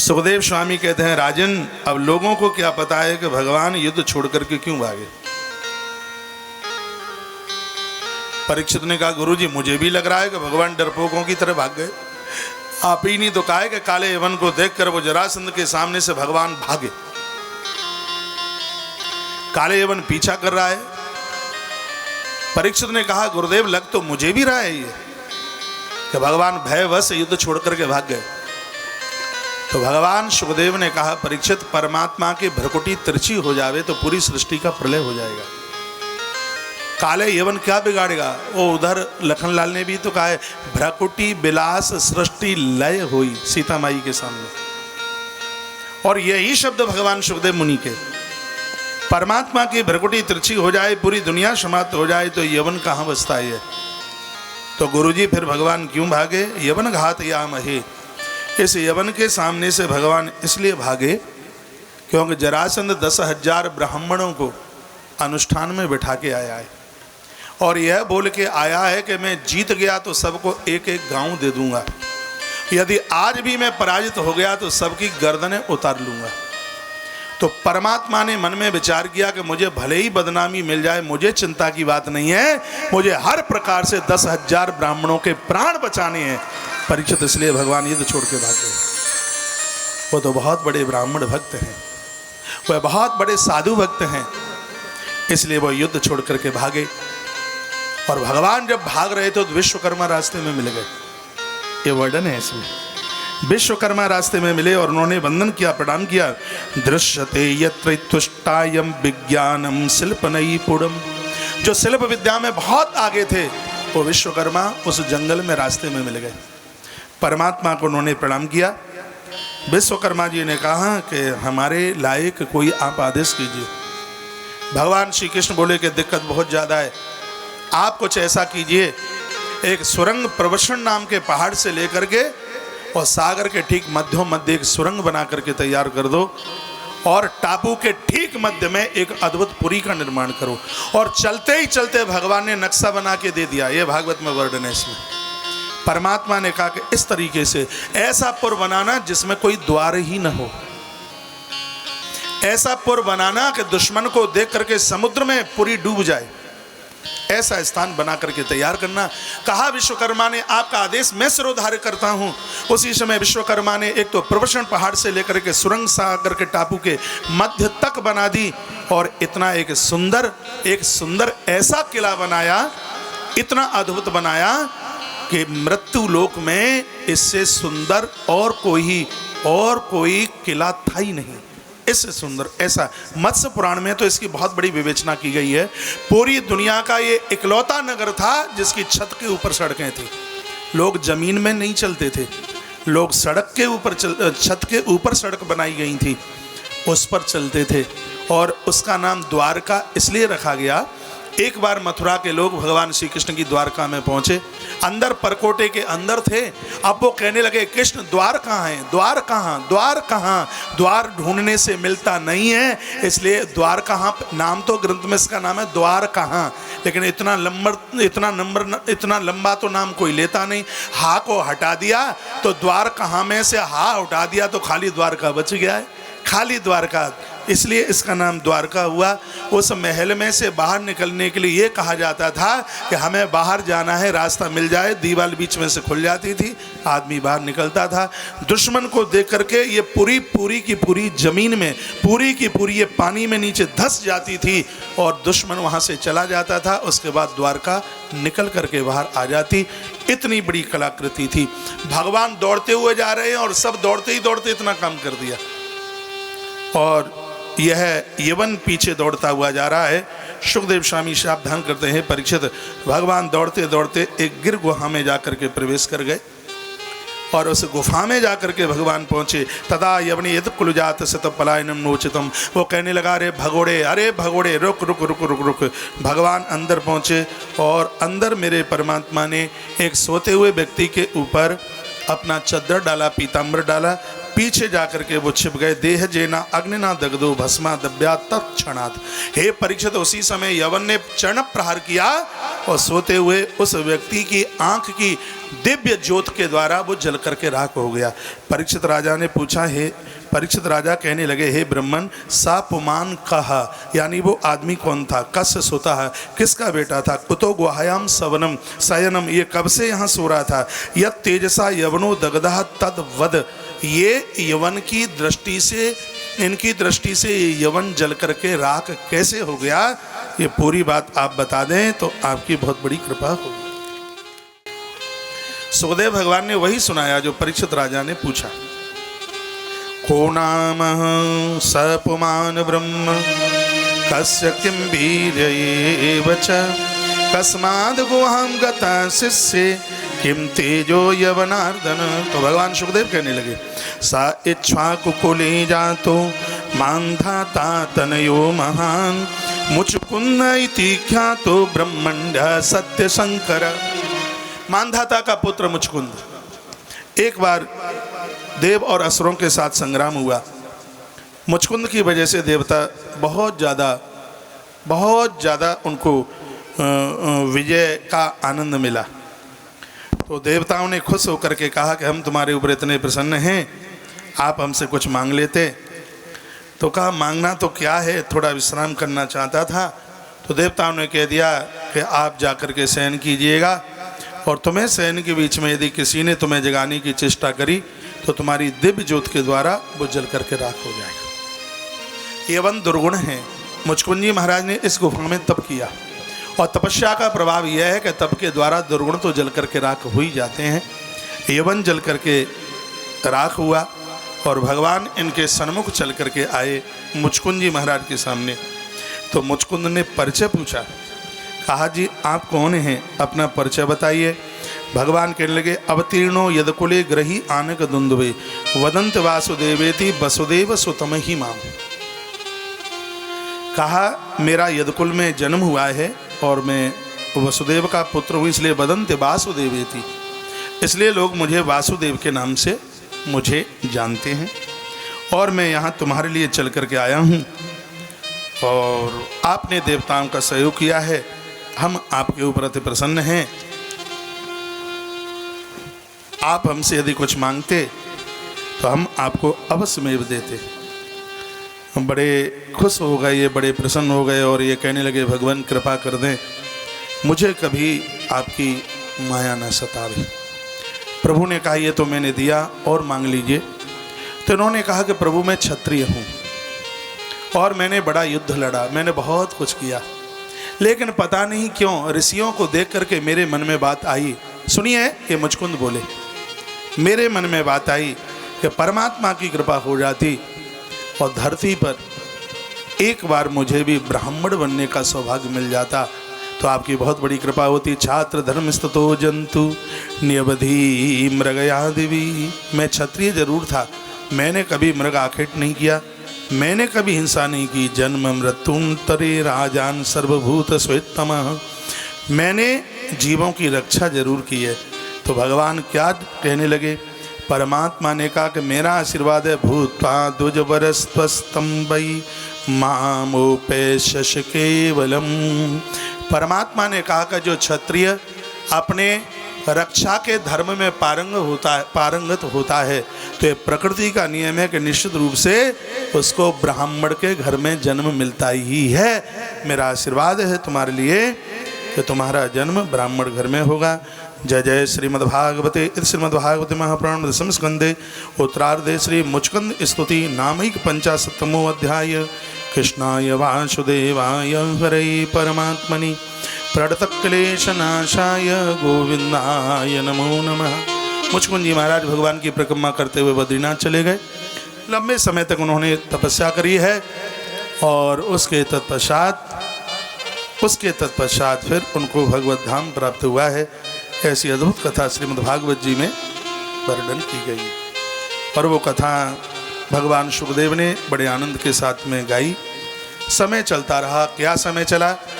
सुखदेव स्वामी कहते हैं, राजन अब लोगों को क्या पता है कि भगवान युद्ध छोड़ करके क्यों भागे। परीक्षित ने कहा, गुरुजी मुझे भी लग रहा है कि भगवान डरपोकों की तरह भाग गए। आप ही नहीं तो कहा है कि काले यवन को देखकर वो जरासंध के सामने से भगवान भागे। काले यवन पीछा कर रहा है। परीक्षित ने कहा, गुरुदेव लग तो मुझे भी रहा है ये कि भगवान भयवश युद्ध छोड़ करके भाग गए। तो भगवान सुखदेव ने कहा, परीक्षित परमात्मा की भ्रकुटी तिरछी हो जावे तो पूरी सृष्टि का प्रलय हो जाएगा। काले यवन क्या बिगाड़ेगा। वो उधर लखनलाल ने भी तो कहा है, भ्रकुटी बिलास सृष्टि लय हुई सीता माई के सामने। और यही शब्द भगवान सुखदेव मुनि के, परमात्मा की भ्रकुटी तिरछी हो जाए, पूरी दुनिया समाप्त हो जाए तो यवन कहाँ बचता है। तो गुरुजी फिर भगवान क्यों भागे। यवन घात या महे, इस यवन के सामने से भगवान इसलिए भागे क्योंकि जरासंध 10,000 ब्राह्मणों को अनुष्ठान में बिठा के आया है और यह बोल के आया है कि मैं जीत गया तो सबको एक एक गांव दे दूंगा, यदि आज भी मैं पराजित हो गया तो सबकी गर्दनें उतार लूंगा। तो परमात्मा ने मन में विचार किया कि मुझे भले ही बदनामी मिल जाए, मुझे चिंता की बात नहीं है, मुझे हर प्रकार से 10,000 ब्राह्मणों के प्राण बचाने हैं। परीक्षित इसलिए भगवान युद्ध छोड़ के भाग गए। वो तो बहुत बड़े ब्राह्मण भक्त हैं, वह बहुत बड़े साधु भक्त हैं, इसलिए वो युद्ध छोड़ करके भागे। और भगवान जब भाग रहे थे तो विश्वकर्मा रास्ते में मिल गए। ये वर्णन है इसमें, विश्वकर्मा रास्ते में मिले और उन्होंने वंदन किया, प्रणाम किया। दृश्यते यत्र तुष्टायम विज्ञानम शिल्प नैपुणम, जो शिल्प विद्या में बहुत आगे थे वो विश्वकर्मा उस जंगल में रास्ते में मिल गए। परमात्मा को उन्होंने प्रणाम किया। विश्वकर्मा जी ने कहा कि हमारे लायक कोई आप आदेश कीजिए। भगवान श्री कृष्ण बोले कि दिक्कत बहुत ज़्यादा है, आप कुछ ऐसा कीजिए, एक सुरंग प्रवशन नाम के पहाड़ से लेकर के और सागर के ठीक मध्य एक सुरंग बना करके तैयार कर दो और टापू के ठीक मध्य में एक अद्भुत पुरी का निर्माण करो। और चलते ही चलते भगवान ने नक्शा बना के दे दिया। ये भागवत में वर्णन है। इसमें परमात्मा ने कहा कि इस तरीके से ऐसा पुर बनाना जिसमें कोई द्वार ही न हो, ऐसा पुर बनाना कि दुश्मन को देख करके समुद्र में पुरी डूब जाए, ऐसा स्थान बना करके तैयार करना। कहा विश्वकर्मा ने, आपका आदेश मैं सिरोधार्य करता हूं। उसी समय विश्वकर्मा ने एक तो प्रवशन पहाड़ से लेकर के सुरंग सागर के टापू के मध्य तक बना दी और इतना एक सुंदर ऐसा किला बनाया, इतना अद्भुत बनाया कि मृत्यु लोक में इससे सुंदर और कोई किला था ही नहीं। इससे सुंदर ऐसा मत्स्य पुराण में तो इसकी बहुत बड़ी विवेचना की गई है। पूरी दुनिया का ये इकलौता नगर था जिसकी छत के ऊपर सड़कें थी। लोग जमीन में नहीं चलते थे, लोग सड़क के ऊपर छत के ऊपर सड़क बनाई गई थी, उस पर चलते थे और उसका नाम द्वारका इसलिए रखा गया। एक बार मथुरा के लोग भगवान श्री कृष्ण की द्वारका में पहुंचे, अंदर परकोटे के अंदर थे। अब वो कहने लगे, कृष्ण द्वार कहाँ है, द्वार कहाँ, द्वार कहाँ। द्वार ढूंढने से मिलता नहीं है, इसलिए द्वार कहाँ नाम तो ग्रंथ में इसका नाम है द्वार कहाँ, लेकिन इतना लंबा तो नाम कोई लेता नहीं। हा को हटा दिया तो द्वार कहाँ में से हा उठा दिया तो खाली द्वारका बच गया है, खाली द्वारका, इसलिए इसका नाम द्वारका हुआ। उस महल में से बाहर निकलने के लिए ये कहा जाता था कि हमें बाहर जाना है, रास्ता मिल जाए, दीवार बीच में से खुल जाती थी, आदमी बाहर निकलता था। दुश्मन को देख करके ये पूरी की पूरी जमीन में पूरी की पूरी ये पानी में नीचे धंस जाती थी और दुश्मन वहाँ से चला जाता था। उसके बाद द्वारका निकल करके बाहर आ जाती। इतनी बड़ी कलाकृति थी। भगवान दौड़ते हुए जा रहे हैं और सब दौड़ते ही दौड़ते इतना काम कर दिया और यह यवन पीछे दौड़ता हुआ जा रहा है। सुखदेव स्वामी सावधान करते हैं, परीक्षित भगवान दौड़ते दौड़ते एक गिर गुहा में जाकर के प्रवेश कर गए और उस गुफा में जाकर के भगवान पहुंचे। तदा यवनी यद कुलजात सत पलायनम नोचितम, वो कहने लगा, अरे भगोड़े रुक रुक रुक रुक रुक। भगवान अंदर पहुंचे और अंदर मेरे परमात्मा ने एक सोते हुए व्यक्ति के ऊपर अपना चद्दर डाला, पीताम्बर डाला, पीछे जाकर के वो छिप गए। देह जेना अग्निना दग्धो भस्मा दब्या तत्क्षणात्। हे परीक्षित, उसी समय यवन ने चरण प्रहार किया और सोते हुए उस व्यक्ति की आंख की दिव्य ज्योत के द्वारा वो जल करके राख हो गया। परीक्षित राजा ने पूछा, हे परीक्षित राजा कहने लगे, हे ब्राह्मण, सा पुमान कहा, यानी वो आदमी कौन था, कस्य सोता है, किसका बेटा था, कुतो गुहायाम सवनम शयनम, ये कब से यहाँ सो रहा था, यत तेजसा यवनो दगदहा तद वद, ये यवन की दृष्टि से, इनकी दृष्टि से ये यवन जल करके राख कैसे हो गया, ये पूरी बात आप बता दें तो आपकी बहुत बड़ी कृपा होगी। सुखदेव भगवान ने वही सुनाया जो परीक्षित राजा ने पूछा। को नाम स पुमान ब्रह्म कस्य किं वीर्येव च कस्माद् गुहां गता शिष्ये किम तेजो यवनार्दन। तो भगवान सुखदेव कहने लगे, सा इक्ष्वाकुकुले जातो मान्धाता तनयो महान मुचकुंद इति ख्यातो ब्रह्मण्य सत्य शंकर। मानधाता का पुत्र मुचकुंद, एक बार देव और असुरों के साथ संग्राम हुआ। मुचकुंद की वजह से देवता बहुत ज़्यादा उनको विजय का आनंद मिला। तो देवताओं ने खुश होकर के कहा कि हम तुम्हारे ऊपर इतने प्रसन्न हैं, आप हमसे कुछ मांग लेते। तो कहा, मांगना तो क्या है, थोड़ा विश्राम करना चाहता था। तो देवताओं ने कह दिया कि आप जाकर के शयन कीजिएगा, और तुम्हें शयन के बीच में यदि किसी ने तुम्हें जगाने की चेष्टा करी तो तुम्हारी दिव्य ज्योत के द्वारा वो जल करके राख हो जाएगा। ये वन दुर्गुण है। मुचकुंद जी महाराज ने इस गुफा में तप किया, और तपस्या का प्रभाव यह है कि तप के द्वारा दुर्गुण तो जल करके राख हो ही जाते हैं। ये वन जल करके राख हुआ, और भगवान इनके सन्मुख चल करके आए मुचकुंद जी महाराज के सामने। तो मुचकुंद ने परिचय पूछा, कहा, जी आप कौन हैं, अपना परिचय बताइए। भगवान कहने लगे, अवतीर्णो यदकुले ग्रही आनक दुंदुभे वदंत वासुदेवेति वसुदेव सुतम ही माम। कहा, मेरा यदकुल में जन्म हुआ है और मैं वसुदेव का पुत्र हूँ, इसलिए वदंत वासुदेवेति, इसलिए लोग मुझे वासुदेव के नाम से मुझे जानते हैं। और मैं यहाँ तुम्हारे लिए चल करके आया हूँ, और आपने देवताओं का सहयोग किया है, हम आपके ऊपर अति प्रसन्न हैं। आप हमसे यदि कुछ मांगते तो हम आपको अवश्य में देते। हम बड़े खुश हो गए, ये बड़े प्रसन्न हो गए, और ये कहने लगे, भगवान कृपा कर दें, मुझे कभी आपकी माया न सतावे। प्रभु ने कहा, ये तो मैंने दिया, और मांग लीजिए। तो इन्होंने कहा कि प्रभु मैं क्षत्रिय हूँ और मैंने बड़ा युद्ध लड़ा, मैंने बहुत कुछ किया, लेकिन पता नहीं क्यों ऋषियों को देख करके मेरे मन में बात आई। सुनिए, ये मुचकुंद बोले, मेरे मन में बात आई कि परमात्मा की कृपा हो जाती और धरती पर एक बार मुझे भी ब्राह्मण बनने का सौभाग्य मिल जाता तो आपकी बहुत बड़ी कृपा होती। छात्र धर्म स्ततो जंतु नियवधि मृगयादिवी। मैं क्षत्रिय जरूर था, मैंने कभी मृग आखेट नहीं किया, मैंने कभी हिंसा नहीं की। जन्म मृत्युंतरे राजान सर्वभूत स्वेत्तम, मैंने जीवों की रक्षा जरूर की है। तो भगवान क्या कहने लगे, परमात्मा ने कहा कि मेरा आशीर्वाद है, भूत्वा द्विजवरस्तंबई मामोपेशश केवलम। परमात्मा ने कहा कि जो क्षत्रिय अपने रक्षा के धर्म में पारंगत होता है तो ये प्रकृति का नियम है कि निश्चित रूप से उसको ब्राह्मण के घर में जन्म मिलता ही है। मेरा आशीर्वाद है तुम्हारे लिए कि तुम्हारा जन्म ब्राह्मण घर में होगा। जय जय श्रीमद्भागवते इति श्रीमद्भागवते महापुराण दशम स्कंदे उत्तरार्धे श्री मुचकुंद स्तुति नामैक 55 अध्याय। कृष्णाय वासुदेवाय हरे परमात्मनि प्रणतक्लेशनाशाय गोविंदाय नमो नमः। मुचकुंद जी महाराज भगवान की परिक्रमा करते हुए बद्रीनाथ चले गए। लंबे समय तक उन्होंने तपस्या करी है, और उसके तत्पश्चात फिर उनको भगवत धाम प्राप्त हुआ है। ऐसी अद्भुत कथा श्रीमद् भागवत जी में वर्णन की गई है, और वो कथा भगवान सुखदेव ने बड़े आनंद के साथ में गाई। समय चलता रहा। क्या समय चला